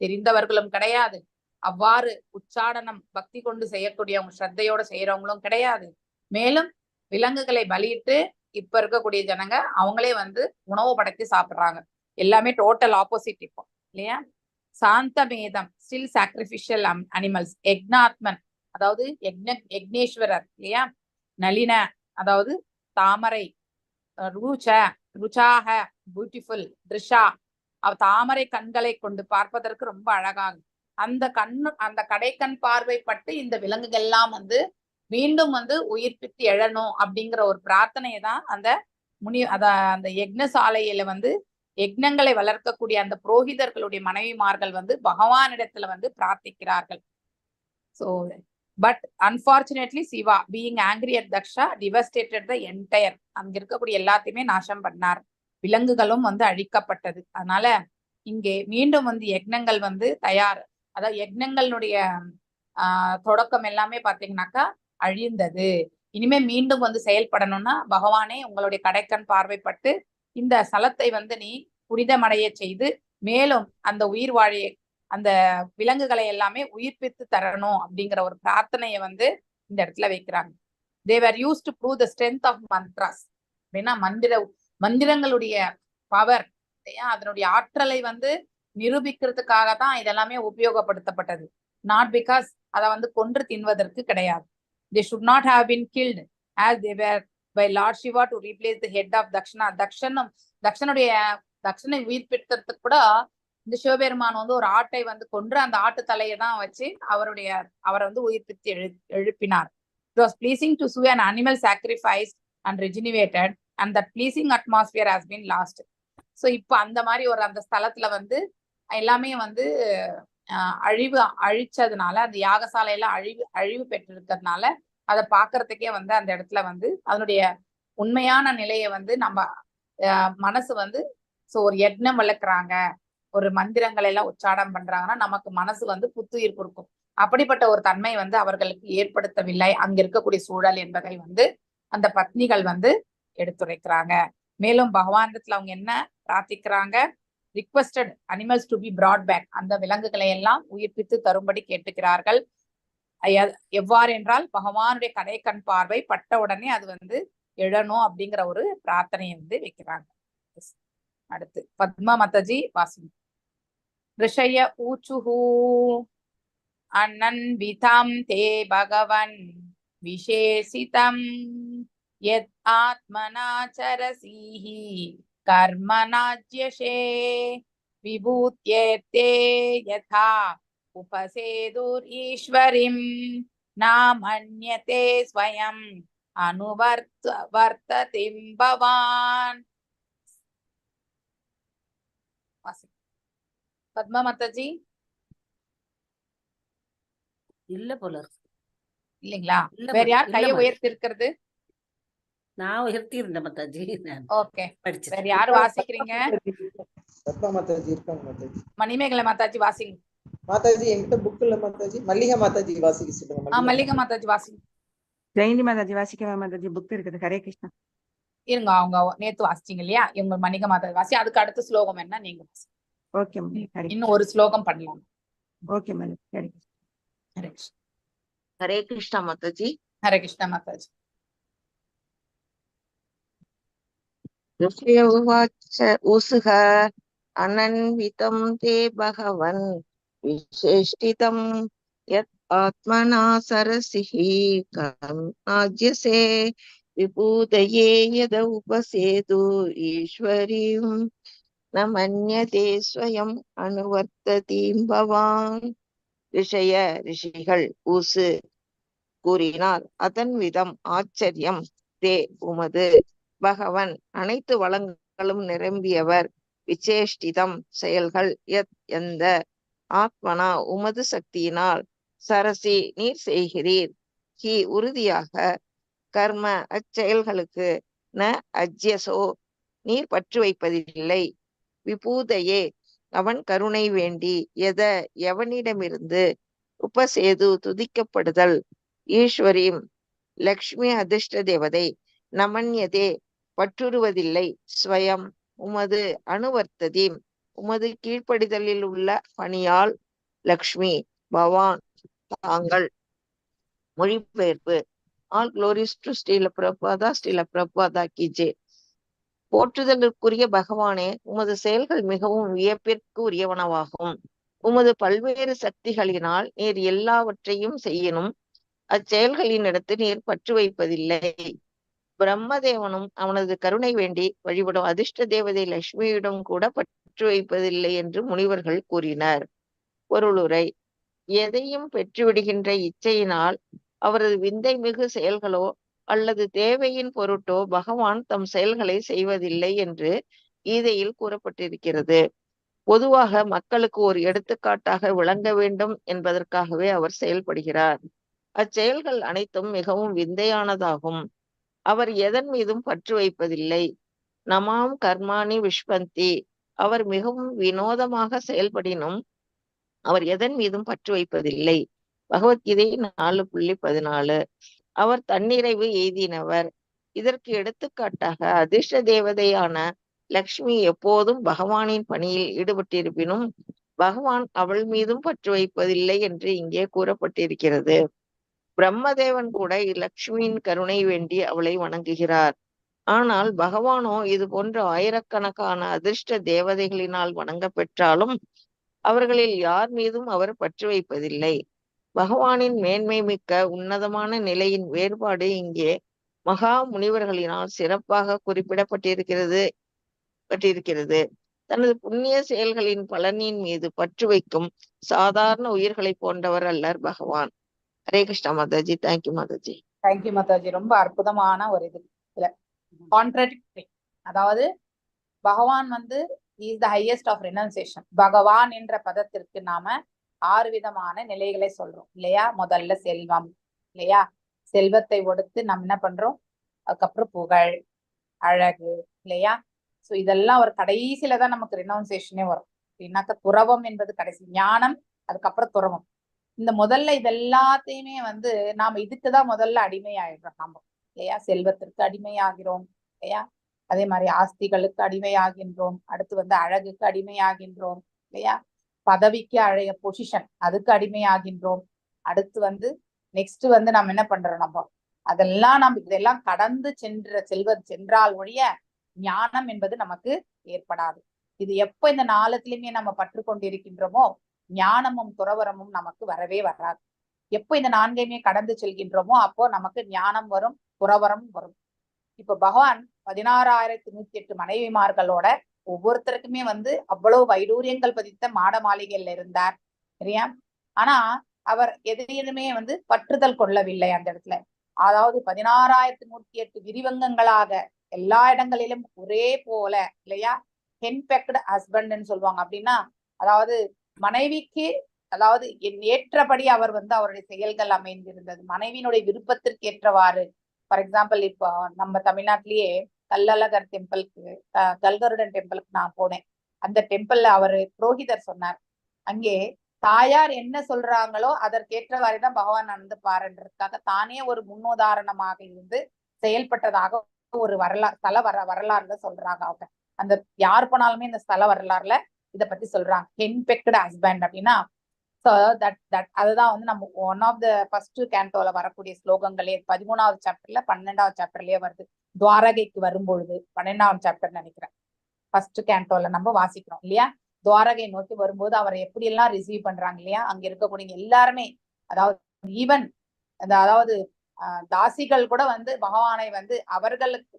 தெரிந்தவர்களும் கிடையாது, அவ்வாறு உச்சாடனம் பக்தி கொண்டு செய்யக்கூடியவங்க, ஸ்ரத்தையோட செய்யறவங்களும் கிடையாது. மேலும் விலங்குகளை பலியிட்டு இப்ப இருக்கக்கூடிய ஜனங்க அவங்களே வந்து உணவு படைத்து சாப்பிடுறாங்க. எல்லாமே டோட்டல் ஆப்போசிட் இப்போ இல்லையா? சாந்தமேதம் ஸ்டில் சாக்ரிபிஷியல் அனிமல்ஸ். யக்ஞாத்மன் அதாவது யக்னேஸ்வரர் இல்லையா? நளின அதாவது தாமரை, ருச்ச ருச்சாக பியூட்டிஃபுல், த்ரிஷா தாமரை கண்களை கொண்டு பார்ப்பதற்கு ரொம்ப அழகாகும். அந்த கடைக்கண் பார்வைப்பட்டு இந்த விலங்குகள் எல்லாம் வந்து மீண்டும் வந்து உயிர்ப்பித்து எழணும் அப்படிங்கிற ஒரு பிரார்த்தனையை தான் அந்த யக்ஞசாலையில வந்து யக்ஞங்களை வளர்க்கக்கூடிய அந்த புரோகிதர்களுடைய மனைவிமார்கள் வந்து பகவானிடத்துல வந்து பிரார்த்திக்கிறார்கள். So, but unfortunately, Siva, being angry at Daksha, devastated the entire. அங்க இருக்கக்கூடிய எல்லாத்தையுமே நாசம் பண்ணார். விலங்குகளும் வந்து அழிக்கப்பட்டது. அதனால இங்கே மீண்டும் வந்து யக்ஞங்கள் வந்து தயார். அதாவது யக்ஞங்களுடைய தொடக்கம் எல்லாமே பாத்தீங்கன்னாக்கா அழிந்தது. இனிமே மீண்டும் வந்து செயல்படணும்னா பகவானே உங்களுடைய கடைக்கண் பார்வைப்பட்டு இந்த ஸ்தலத்தை வந்து நீ புனிதமடைய செய்து மேலும் அந்த உயிர் வாழிய அந்த விலங்குகளை எல்லாமே உயிர்ப்பித்து தரணும் அப்படிங்கிற ஒரு பிரார்த்தனையை வந்து இந்த இடத்துல வைக்கிறாங்க. They were used to prove the strength of mantras. அப்படின்னா மந்திரங்களுடைய பவர், அதனுடைய ஆற்றலை வந்து நிரூபிக்கிறதுக்காக தான் இதெல்லாமே உபயோகப்படுத்தப்பட்டது. நாட் பிகாஸ் அதை வந்து கொன்று தின்வதற்கு கிடையாது. They should not have been killed as they were by Lord Shiva to replace the head of Dakshana. தக்ஷனை உயிர்ப்பித்ததுக்கு கூட இந்த சிவபெருமான் வந்து ஒரு ஆட்டை வந்து கொன்று அந்த ஆட்டு தலையை தான் வச்சு அவரை வந்து உயிர்ப்பித்து எழுப்பினார். It was pleasing to see an animal sacrificed and regenerated, and that pleasing atmosphere has been lost. So இப்ப அந்த மாதிரி அந்த ஸ்தலத்துல வந்து எல்லாமே வந்து அழிச்சதுனால அந்த யாகசாலையில அழிவு பெற்றிருக்கிறதுனால அதை பாக்குறதுக்கே வந்து அந்த இடத்துல வந்து அதனுடைய உண்மையான நிலையை வந்து நம்ம மனசு வந்து ஒரு யக்ஞம் வளர்க்குறாங்க, ஒரு மந்திரங்களை எல்லாம் உச்சாடம் பண்றாங்கன்னா நமக்கு மனசு வந்து புத்துயிர் கொடுக்கும். அப்படிப்பட்ட ஒரு தன்மை வந்து அவர்களுக்கு ஏற்படுத்தவில்லை அங்க இருக்கக்கூடிய சூழல் என்பதை வந்து அந்த பத்னிகள் வந்து எடுத்துரைக்கிறாங்க. மேலும் பகவானிடத்துல அவங்க என்ன பிரார்த்திக்கிறாங்க? Requested animals to be brought back. அந்த விலங்குகளை எல்லாம் உயிர்ப்பித்து தரும்படி கேட்டுக்கிறார்கள். எவ்வாறு என்றால் பகவானுடைய கடைக்கண் பார்வை பட்ட உடனே அது வந்து எழணும் அப்படிங்கிற ஒரு பிரார்த்தனையை வந்து வைக்கிறாங்க. அடுத்து பத்மா மாதாஜி வாசிங்க. ரிஷய ஊச்சுஹூ அனன்விதம் தே பகவன் விசேஷிதம் யத் ஆத்மனா சரசீஹி கர்மநாஜ்யசே விபூத்யேதே யதா உபசேதுர் ஈஸ்வரிம் நாமன்யதே ஸ்வயம் அனுவர்த்ததிம் பவான். பத்மா மாதாஜி இல்ல போல இல்லைங்களா? வேற யார் கையை உயர்த்தி இருக்கிறது? நான் உயர்த்தி இருந்தேன் மாதாஜி. ஓகே, வேற யாரு வாசிக்கிறீங்க? பத்மா மாதாஜி இருக்காங்க மாதாஜி. மணிமேகலை மாதாஜி வாசிங்க. மாதாஜி என்கிட்ட புக் இல்ல மாதாஜி. மல்லிகா மாதாஜி வாசிக்க சொல்லுங்க. மல்லிகா மாதாஜி வாசிங்க. ஜெயந்தி மாதாஜி வாசிக்கவே மாதாஜி புக் இருக்குது. ஹரே கிருஷ்ணா. இருங்க, அவங்க நேத்து வாசிச்சீங்க இல்லையா? இவங்க மணிகா மாதாஜி வாசி. அதுக்கு அடுத்த ஸ்லோகம் என்ன நீங்க வாசி. ஓகே, இன்னும் ஒரு ஸ்லோகம் பண்ணலாம். Okay madam. ஹரே கிருஷ்ணா. ஹரே கிருஷ்ணா மாதாஜி. ஹரே கிருஷ்ணா மாதாஜி. உசுக அனன்விதம் தே பகவன் விசேஷ்டிதம் யத் ஆத்மனா சரசிஹி கர்மநாஜ்யசே விபூதயே யத உபசேது ஈஸ்வரீம் ந மன்யதே ஸ்வயம் அனுவர்த்ததீம் பவான். ரிஷிகள் ஊசு கூறினார், அதன் விதம் ஆச்சரியம் தே உமது பகவன் அனைத்து வளங்களும் நிரம்பியவர், விசேஷ்டிதம் செயல்கள் யத் எந்த ஆத்மனா உமது சக்தியினால் சரசி நீர் செய்கிறீர், ஹி உறுதியாக கர்ம அச்செயல்களுக்கு ந அஜ்யசோ நீர் பற்று வைப்பதில்லை, விபூதையே அவன் கருணை வேண்டி எவனிடமிருந்து உபசேது துதிக்கப்படுதல், ஈஸ்வரீம் லக்ஷ்மி அதிர்ஷ்ட தேவதை, நமன்யதே பற்றுருவதில்லை, ஸ்வயம் உமது அனுவர்த்ததீம் உமது கீழ்ப்படிதலில் உள்ள பணியால், லக்ஷ்மி பவான் தாங்கள். மொழிபெயர்ப்பு. ஆல் க்ளோரிஸ் டு ஸ்ரீல பிரபாதா கி ஜெய். போற்றுதலுக்குரிய பகவானே, உமது செயல்கள் மிகவும் வியப்பிற்கு உரியவனவாகும். உமது பல்வேறு சக்திகளினால் நீர் எல்லாவற்றையும் செய்யணும். அச்செயல்களினிடத்து நீர் பற்று வைப்பதில்லை. பிரம்மதேவனும் அவனது கருணை வேண்டி வழிபடும் அதிர்ஷ்ட தேவதை லட்சுமியிடம் கூட பற்று வைப்பதில்லை என்று முனிவர்கள் கூறினர். பொருளுரை: எதையும் பெற்றுவிடுகின்ற இச்சையினால் அவரது விந்தை மிகு செயல்களோ அல்லது தேவையின் பொருட்டோ பகவான் தம் செயல்களை செய்வதில்லை என்று கீதையில் கூறப்பட்டிருக்கிறது. பொதுவாக மக்களுக்கு ஒரு எடுத்துக்காட்டாக விளங்க வேண்டும் என்பதற்காகவே அவர் செயல்படுகிறார். அச்செயல்கள் அனைத்தும் மிகவும் விந்தையானதாகும். அவர் எதன் மீதும் பற்று வைப்பதில்லை. நமாம் கர்மாணி விஷ்பந்தி. அவர் மிகவும் வினோதமாக செயல்படினும் அவர் எதன் மீதும் பற்று வைப்பதில்லை. பகவத்கீதை 4.14. அவர் தன்னிறைவு எய்தினவர். இதற்கு எடுத்துக்காட்டாக அதிர்ஷ்ட தேவதையான லக்ஷ்மி எப்போதும் பகவானின் பணியில் ஈடுபட்டிருப்பினும் பகவான் அவள் மீதும் பற்று வைப்பதில்லை என்று இங்கே கூறப்பட்டிருக்கிறது. பிரம்மதேவன் கூட லக்ஷ்மியின் கருணை வேண்டி அவளை வணங்குகிறார். ஆனால் பகவானோ இது போன்ற ஆயிரக்கணக்கான அதிர்ஷ்ட தேவதைகளினால் வணங்க பெற்றாலும் அவர்களில் யார் மீதும் அவர் பற்று வைப்பதில்லை. பகவானின் மேன்மை மிக்க உன்னதமான நிலையின் வேறுபாடு இங்கே மகா முனிவர்களினால் சிறப்பாக குறிப்பிடப்பட்டிருக்கிறது. தனது புண்ணிய செயல்களின் பலனின் மீது பற்று வைக்கும் சாதாரண உயிர்களை போன்றவர் அல்லர் பகவான். ஹரே கிருஷ்ணா மாதாஜி. தேங்க்யூ மாதாஜி. தேங்க்யூ மாதாஜி. ரொம்ப அற்புதமான ஒரு இது கான்ட்ராடிக்டரி. அதாவது பகவான் வந்து is the highest of renunciation. பகவான் என்ற பதத்திற்கு நாம 6 விதமான நிலைகளை சொல்றோம் இல்லையா? முதல்ல செல்வம் இல்லையா? செல்வத்தை ஒடுத்து நம்ம என்ன பண்றோம்? அதுக்கப்புறம் புகழ், அழகு இல்லையா? சோ இதெல்லாம் ஒரு கடைசியில தான் நமக்கு ரெனன்சியேஷனே வரும். அப்படின்னாக்க துறவம் என்பது கடைசி, ஞானம், அதுக்கப்புறம் துறவம். இந்த முதல்ல இதெல்லாத்தையுமே வந்து நாம இதுக்குதான் முதல்ல அடிமையாயிடுறோம் நம்ம இல்லையா? செல்வத்திற்கு அடிமையாகிறோம் இல்லையா? அதே மாதிரி ஆஸ்திகளுக்கு அடிமையாகின்றோம். அடுத்து வந்து அழகுக்கு அடிமையாகின்றோம் இல்லையா? பதவிக்கு அழகிய பொசிஷன் அதுக்கு அடிமையாகின்றோம். அடுத்து வந்து நெக்ஸ்ட் வந்து நம்ம என்ன பண்றோம்? நம்ம இதெல்லாம் கடந்து சென்றால் ஒழிய ஞானம் என்பது நமக்கு ஏற்படாது. இது எப்ப இந்த நாளத்திலுமே நம்ம பற்று கொண்டிருக்கின்றோமோ ஞானமும் துறவரமும் நமக்கு வரவே வராது. எப்போ இந்த 4ஐயுமே கடந்து செல்கின்றோமோ அப்போ நமக்கு ஞானம் வரும், துறவரம் வரும். இப்ப பகவான் 16,108 மனைவிமார்களோட ஒவ்வொருத்தருக்குமே வந்து அவ்வளவு வைடூரியங்கள் பதித்த மாட மாளிகையில இருந்தார் சரியா? ஆனா அவர் எதிலுமே வந்து பற்றுதல் கொள்ளவில்லை அந்த இடத்துல. அதாவது 16,108 விரிவங்கங்களாக எல்லா இடங்களிலும் ஒரே போல இல்லையா? ஹென்பெக்டு ஹஸ்பண்ட்னு சொல்லுவாங்க. அப்படின்னா அதாவது மனைவிக்கு அதாவது ஏற்றபடி அவர் வந்து அவருடைய செயல்கள் அமைந்திருந்தது. மனைவியினுடைய விருப்பத்திற்கு ஏற்றவாறு. ஃபார் எக்ஸாம்பிள் இப்போ நம்ம தமிழ்நாட்டிலேயே கல்லழகர் டெம்பிளுக்கு கல்கருடன் டெம்பிளுக்கு நான் போனேன். அந்த டெம்பிள்ல அவரு புரோகிதர் சொன்னார், அங்கே தாயார் என்ன சொல்றாங்களோ அதற்கேற்றவாறு தான் பகவான் நடந்து பாருன்றதுக்காக தானே ஒரு முன்னுதாரணமாக இருந்து செயல்பட்டதாக ஒரு வரலாறுல சொல்றாங்க. அவங்க அந்த யார் போனாலுமே இந்த ஸ்தல வரலாறுல இதை பத்தி சொல்றாங்க. ஹென்பெக்டு ஹஸ்பண்ட் அப்படின்னா அதுதான் வந்து நம்ம ஒன் ஆஃப் த ஃபர்ஸ்ட் கேண்டோல வரக்கூடிய ஸ்லோகங்களே 13வது சாப்டர்ல 12வது சாப்டர்லயே வருது. துவாரகைக்கு வரும்பொழுது 12வது சாப்டர் நினைக்கிறேன் ஃபர்ஸ்ட் கேண்டோல நம்ம வாசிக்கிறோம் இல்லையா? துவாரகை நோக்கி வரும்போது அவரை எப்படி எல்லாம் ரிசீவ் பண்றாங்க இல்லையா? அங்க இருக்கக்கூடிய எல்லாருமே அதாவது ஈவன் அதாவது தாசிகள் கூட வந்து பகவானை வந்து அவர்களுக்கு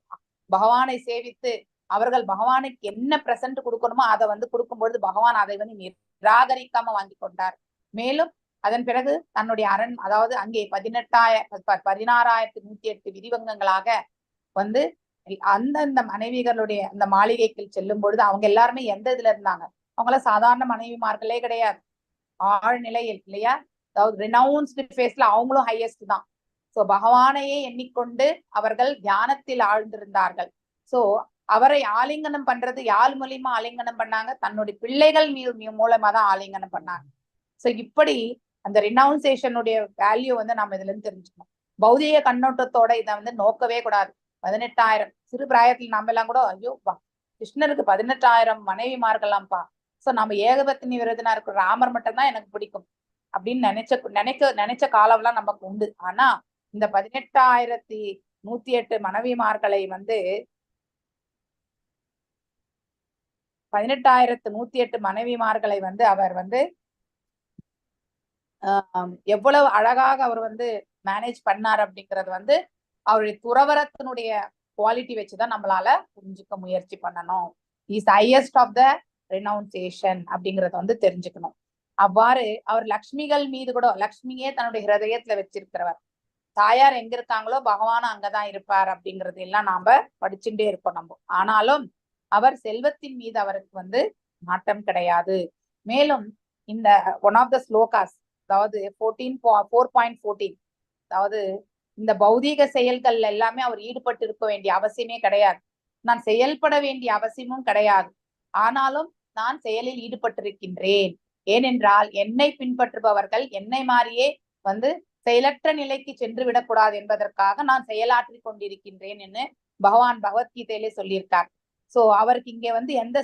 பகவானை சேவித்து அவர்கள் பகவானுக்கு என்ன பிரசன்ட் கொடுக்கணுமோ அதை வந்து கொடுக்கும்பொழுது பகவான் அதை வந்து நிராகரிக்காம வாங்கி கொண்டார். மேலும் அதன் பிறகு தன்னுடைய அதாவது அங்கே 16,108 விரிவங்கங்களாக வந்து அந்தந்த மனைவிகளுடைய அந்த மாளிகைக்கு செல்லும் பொழுது அவங்க எல்லாருமே எந்த இதுல இருந்தாங்க? அவங்கள சாதாரண மனைவிமார்களே கிடையாது, ஆழ்நிலையில் இல்லையா? அதாவது ரெனவுன்ஸ்டு ஃபேஸ்ல அவங்களும் ஹையஸ்ட் தான். சோ பகவானையே எண்ணிக்கொண்டு அவர்கள் தியானத்தில் ஆழ்ந்திருந்தார்கள். சோ அவரை ஆலிங்கனம் பண்றது யார் மூலியமா ஆலிங்கனம் பண்ணாங்க? தன்னுடைய பிள்ளைகள் மூலமா தான் ஆலிங்கனம் பண்ணாங்க. சோ இப்படி அந்த ரினவுன்சியேஷனுடைய வேல்யூ வந்து நம்ம இதுல இருந்து தெரிஞ்சுக்கணும். பௌதிக கண்ணோட்டத்தோட இதை வந்து நோக்கவே கூடாது. 18,000 சிறு பிராயத்தில் நாம எல்லாம் கூட ஐயோ கிருஷ்ணருக்கு 18,000 மனைவிமார்களாம்ப்பா. சோ நம்ம ஏகபத்தினி விரதனா இருக்கிற ராமர் மட்டும்தான் எனக்கு பிடிக்கும் அப்படின்னு நினைச்ச காலம் எல்லாம் நமக்கு உண்டு. ஆனா இந்த 18,108 மனைவிமார்களை வந்து 18,108 மனைவிமார்களை வந்து அவர் வந்து எவ்வளவு அழகாக அவர் வந்து மேனேஜ் பண்ணார் அப்படிங்கிறது வந்து அவருடைய துறவரத்தினுடைய குவாலிட்டி வச்சுதான் நம்மளால புரிஞ்சுக்க முயற்சி பண்ணணும். இஸ் ஹையஸ்ட் ஆஃப் த ரெனவுன்சியேஷன் அப்படிங்கறத வந்து தெரிஞ்சுக்கணும். அவ்வாறு அவர் லக்ஷ்மிகள் மீது கூட, லக்ஷ்மியே தன்னுடைய ஹிருதயத்துல வச்சிருக்கிறவர், தாயார் எங்க இருக்காங்களோ பகவானும் அங்கதான் இருப்பார் அப்படிங்கறது எல்லாம் நாம படிச்சுட்டே இருக்கோம் நம்ம. ஆனாலும் அவர் செல்வத்தின் மீது அவருக்கு வந்து நாட்டம் கிடையாது. மேலும் இந்த ஒன் ஆஃப் த ஸ்லோகாஸ், அதாவது 4.14, அதாவது இந்த பௌதீக செயல்கள் எல்லாமே அவர் ஈடுபட்டு இருக்க வேண்டிய அவசியமே கிடையாது, நான் செயல்பட வேண்டிய அவசியமும் கிடையாது, ஆனாலும் நான் செயலில் ஈடுபட்டிருக்கின்றேன். ஏனென்றால் என்னை பின்பற்றுபவர்கள் என்னை மாறியே வந்து செயலற்ற நிலைக்கு சென்று விடக்கூடாது என்பதற்காக நான் செயலாற்றி கொண்டிருக்கின்றேன் என்று பகவான் பகவத்கீதையிலே சொல்லியிருக்கார். சோ அவருக்கு இங்க வந்து எந்த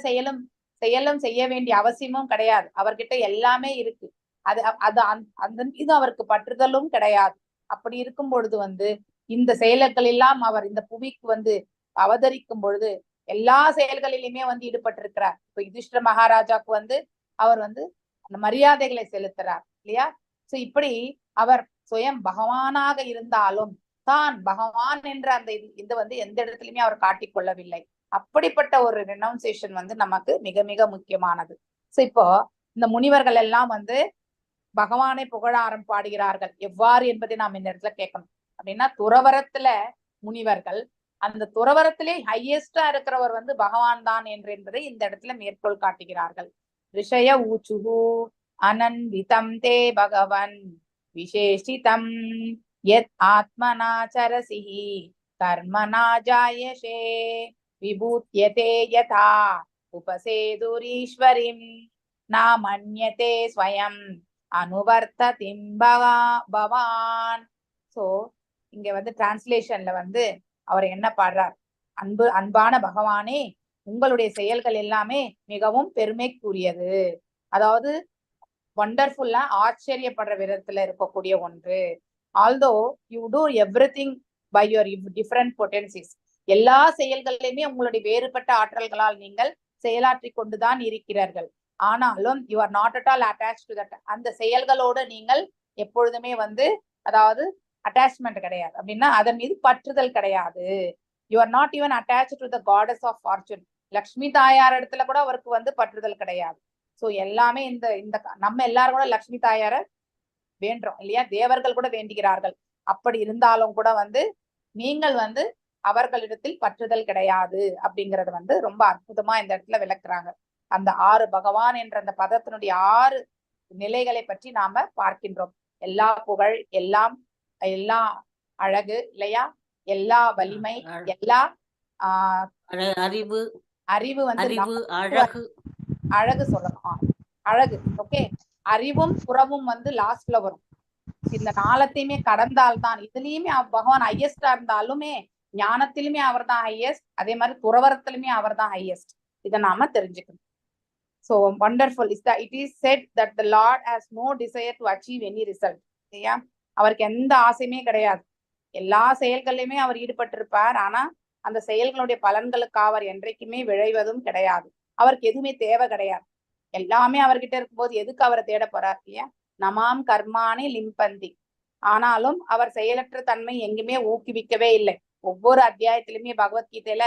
செயலும் செய்ய வேண்டிய அவசியமும் கிடையாது, அவர்கிட்ட எல்லாமே இருக்கு. அந்த மீது அவருக்கு பற்றுதலும் கிடையாது. அப்படி இருக்கும் பொழுது வந்து இந்த செயல்கள் எல்லாம் அவர் இந்த புவிக்கு வந்து அவதரிக்கும் பொழுது எல்லா செயல்களிலுமே வந்து ஈடுபட்டிருக்கிறார். இப்ப யுதிஷ்டிர மகாராஜாக்கு வந்து அவர் வந்து அந்த மரியாதைகளை செலுத்துறார் இல்லையா? சோ இப்படி அவர் சுயம் பகவானாக இருந்தாலும் தான் பகவான் என்ற அந்த இது வந்து எந்த இடத்துலயுமே அவர் காட்டிக்கொள்ளவில்லை. அப்படிப்பட்ட ஒரு ரெனவுன்சியேஷன் வந்து நமக்கு மிக மிக முக்கியமானது. சோ இப்போ இந்த முனிவர்கள் எல்லாம் வந்து பகவானை புகழாரம் பாடுகிறார்கள். எவ்வாறு என்பதை நாம் இந்த இடத்துல கேட்கணும். அப்படின்னா துறவரத்துல முனிவர்கள், அந்த துறவரத்திலே ஹையஸ்டா இருக்கிறவர் வந்து பகவான் தான் என்பதை இந்த இடத்துல மேற்கோள் காட்டுகிறார்கள். ரிஷய ஊச்சுகு அனன்விதம் தே பகவன் விசேஷிதம் யத் ஆத்மனா சரசிஹி கர்மனா ஜாயசே விபூத்யதே யதா உபசேதுரீஸ்வரிம் நாமன்யதே ஸ்வயம் அனுவர்த்ததிம் பவான். சோ இங்க வந்து டிரான்ஸ்லேஷன்ல வந்து அவர் என்ன பாடுறார்? அன்பான பகவானே, உங்களுடைய செயல்கள் எல்லாமே மிகவும் பெருமைக்குரியது, அதாவது வண்டர்ஃபுல்லா ஆச்சரியப்படுற விதத்துல இருக்கக்கூடிய ஒன்று. Although you do everything by your different potencies, எல்லா செயல்களிலுமே உங்களுடைய வேறுபட்ட ஆற்றல்களால் நீங்கள் செயலாற்றி கொண்டுதான் இருக்கிறார்கள். ஆனாலும் you are not at all attach to that, அந்த செயல்களோடு நீங்கள் எப்பொழுதுமே வந்து அதாவது அட்டாச்மெண்ட் கிடையாது. அப்படின்னா அதன் மீது பற்றுதல் கிடையாது. You are not even attach to the goddess of fortune, Lakshmi தாயார் இடத்துல கூட அவருக்கு வந்து பற்றுதல் கிடையாது. சோ எல்லாமே இந்த நம்ம எல்லாரும் கூட லக்ஷ்மி தாயார வேண்டுறோம் இல்லையா? தேவர்கள் கூட வேண்டுகிறார்கள். அப்படி இருந்தாலும் கூட வந்து நீங்கள் வந்து அவர்களிடத்தில் பற்றுதல் கிடையாது அப்படிங்கறது வந்து ரொம்ப அற்புதமா இந்த இடத்துல விளக்குறாங்க. அந்த 6 பகவான் என்ற அந்த பதத்தினுடைய 6 நிலைகளை பற்றி நாம பார்க்கின்றோம். எல்லா புகழ், எல்லாம் அழகு இல்லையா, எல்லா வலிமை, எல்லா அறிவு வந்து அழகு சொல்லணும், அழகு. ஓகே, அறிவும் புறமும் வந்து லாஸ்ட்ல வரும். இந்த நாளத்தையுமே கடந்தால்தான், இதுலயுமே பகவான் ஹையஸ்டா இருந்தாலுமே ஞானத்திலுமே அவர் தான் ஹையஸ்ட், அதே மாதிரி துறவரத்திலுமே அவர் தான் ஹையஸ்ட். இதை நாம தெரிஞ்சுக்கணும். So wonderful is that it is said that the Lord has no desire to achieve any result. இல்லையா? அவருக்கு எந்த ஆசையுமே கிடையாது, எல்லா செயல்களிலுமே அவர் ஈடுபட்டிருப்பார். ஆனா அந்த செயல்களுடைய பலன்களுக்கு அவர் என்றைக்குமே விழைவதும் கிடையாது. அவருக்கு எதுவுமே தேவை கிடையாது. எல்லாமே அவர்கிட்ட இருக்கும்போது எதுக்கு அவரை தேட போறார் இல்லையா? நமாம் கர்மானி லிம்பந்தி. ஆனாலும் அவர் செயலற்ற தன்மை எங்குமே ஊக்குவிக்கவே இல்லை. ஒவ்வொரு அத்தியாயத்திலுமே பகவத்கீதையில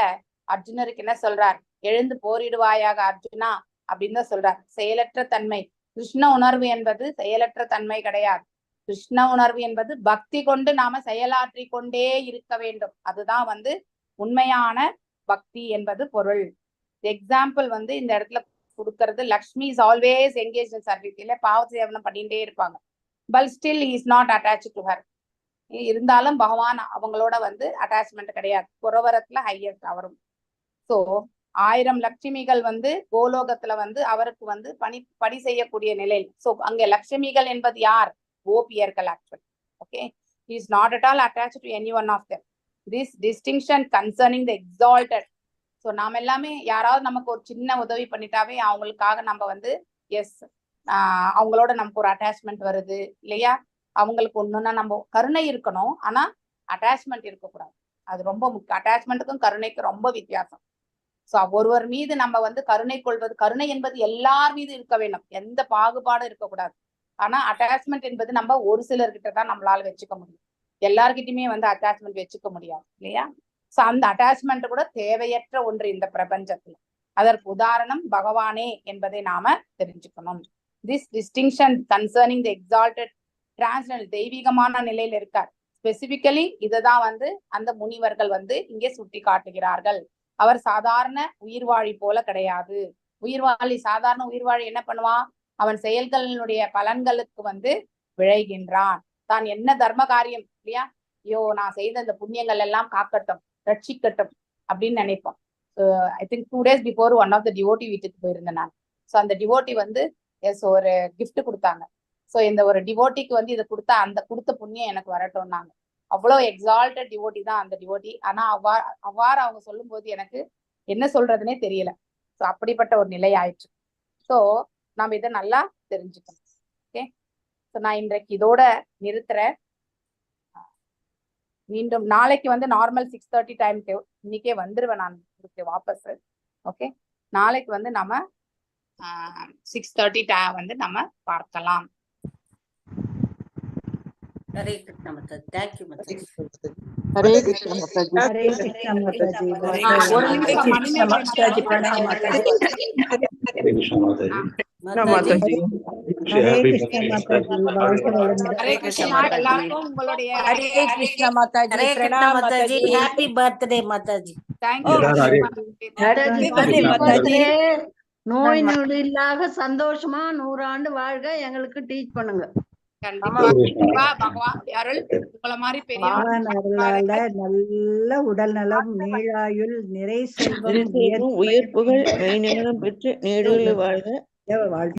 அர்ஜுனருக்கு என்ன சொல்றார்? எழுந்து போரிடுவாயாக அர்ஜுனா அப்படின்னு தான் சொல்றார். செயலற்ற தன்மை, கிருஷ்ண உணர்வு என்பது செயலற்ற தன்மை கிடையாது. கிருஷ்ண உணர்வு என்பது பக்தி கொண்டு நாம செயலாற்றி கொண்டே இருக்க வேண்டும். அதுதான் வந்து உண்மையான பக்தி என்பது பொருள். எக்ஸாம்பிள் வந்து இந்த இடத்துல கொடுக்கறது, Lakshmi is always engage in service, இல்ல பாவ சேவனம் பண்ணிட்டே இருப்பாங்க, but still he is not attach to her. இருந்தாலும் பகவான் அவங்களோட வந்து அட்டாச்மெண்ட் கிடையாது. புறவரத்துல ஹையஸ்ட் அவரும். சோ 1000 லட்சுமிகள் வந்து கோலோகத்துல வந்து அவருக்கு வந்து பணி செய்யக்கூடிய நிலையில். சோ அங்க லட்சுமிகள் என்பது யார்? கோபியர்கள் actually. Okay, he is not at all attached to any one of them. This distinction concerning the exalted. So நாம எல்லாமே யாராவது நமக்கு ஒரு சின்ன உதவி பண்ணிட்டாவே அவங்களுக்காக நம்ம வந்து எஸ் அவங்களோட நமக்கு ஒரு அட்டாச்மெண்ட் வருது இல்லையா? அவங்களுக்கு ஒண்ணுன்னா நம்ம கருணை இருக்கணும், ஆனா அட்டாச்மெண்ட் இருக்கக்கூடாது. அது ரொம்ப முக்கியம். அட்டாச்மெண்ட்டுக்கும் கருணைக்கும் ரொம்ப வித்தியாசம். சோ ஒருவர் மீது நம்ம வந்து கருணை கொள்வது, கருணை என்பது எல்லார் மீது இருக்க வேண்டும், எந்த பாகுபாடும் இருக்கக்கூடாது. ஆனா அட்டாச்மெண்ட் என்பது நம்ம ஒரு சிலர்கிட்ட தான் நம்மளால வச்சுக்க முடியும், எல்லார்கிட்டயுமே வந்து அட்டாச்மெண்ட் வச்சுக்க முடியாது இல்லையா? சோ அந்த அட்டாச்மெண்ட் கூட தேவையற்ற ஒன்று இந்த பிரபஞ்சத்துல. அதற்கு உதாரணம் பகவானே என்பதை நாம தெரிஞ்சுக்கணும். This distinction concerning the exalted transgender, தெய்வீகமான நிலையில இருக்கார். ஸ்பெசிபிக்கலி இதுதான் வந்து அந்த முனிவர்கள் வந்து இங்கே சுட்டி காட்டுகிறார்கள். அவர் சாதாரண உயிர்வாழி போல கிடையாது. உயிர்வாழி, சாதாரண உயிர்வாழி என்ன பண்ணுவான்? அவன் செயல்களினுடைய பலன்களுக்கு வந்து விழைகின்றான். தான் என்ன தர்ம காரியம் இல்லையா, ஐயோ நான் செய்த இந்த புண்ணியங்கள் எல்லாம் காக்கட்டும், ரட்சிக்கட்டும் அப்படின்னு நினைப்போம். I think 2 days before one of the devotee வீட்டுக்கு போயிருந்தேன் நான். ஸோ அந்த டிவோட்டி வந்து ஒரு gift கொடுத்தாங்க. ஸோ இந்த ஒரு டிவோட்டிக்கு வந்து இதை கொடுத்தா அந்த கொடுத்த புண்ணியம் எனக்கு வரட்டும்னாங்க. அவ்வளோ எக்ஸால்டட் டிவோட்டி தான் அந்த டிவோட்டி. ஆனா அவ்வாறு அவங்க சொல்லும் போது எனக்கு என்ன சொல்றதுன்னே தெரியல. ஸோ அப்படிப்பட்ட ஒரு நிலை ஆயிடுச்சு. ஸோ நம்ம இதை நல்லா தெரிஞ்சுக்கணும். ஓகே, ஸோ நான் இன்றைக்கு இதோட நிறுத்துறேன். மீண்டும் நாளைக்கு வந்து நார்மல் 6:30 டைம்க்கு இன்னைக்கே வந்துருவேன் நான் வாபஸ். ஓகே, நாளைக்கு வந்து நம்ம 6:30 வந்து நம்ம பார்க்கலாம். ஹரே கிருஷ்ணா மாதாஜி. தேங்க்யூ மாதாஜி. ஹரே கிருஷ்ண மாதாஜி. ஹரே கிருஷ்ணா மாதாஜி. ஒரு நிமிஷம் Krishna Mataji, Pranam Mataji. Hare Krishna Mataji. Mataji. Hare Krishna Mataji, வாழ்க வளமுடன். ஹரே கிருஷ்ணா. எல்லாருக்கும் உங்களுடைய Hare Krishna Mataji, Hare Krishna Pranam Mataji. Mataji. Happy birthday Mataji. Thank you. Happy birthday, Mataji. நோய் நொடி இல்லாத சந்தோஷமா 100 ஆண்டு வாழ்க எங்களுக்கு டீச் பண்ணுங்க. கண்டிப்பா பகவான் அருள் உங்களை மாதிரி பெரிய பகவான் அருளால நல்ல உடல் நலம், நீளாயுள், நிறை செல்வம், உயிர் புகழ் மெய்ஞானம் பெற்று நீடுள்ள வாழ்க. வாழ்க.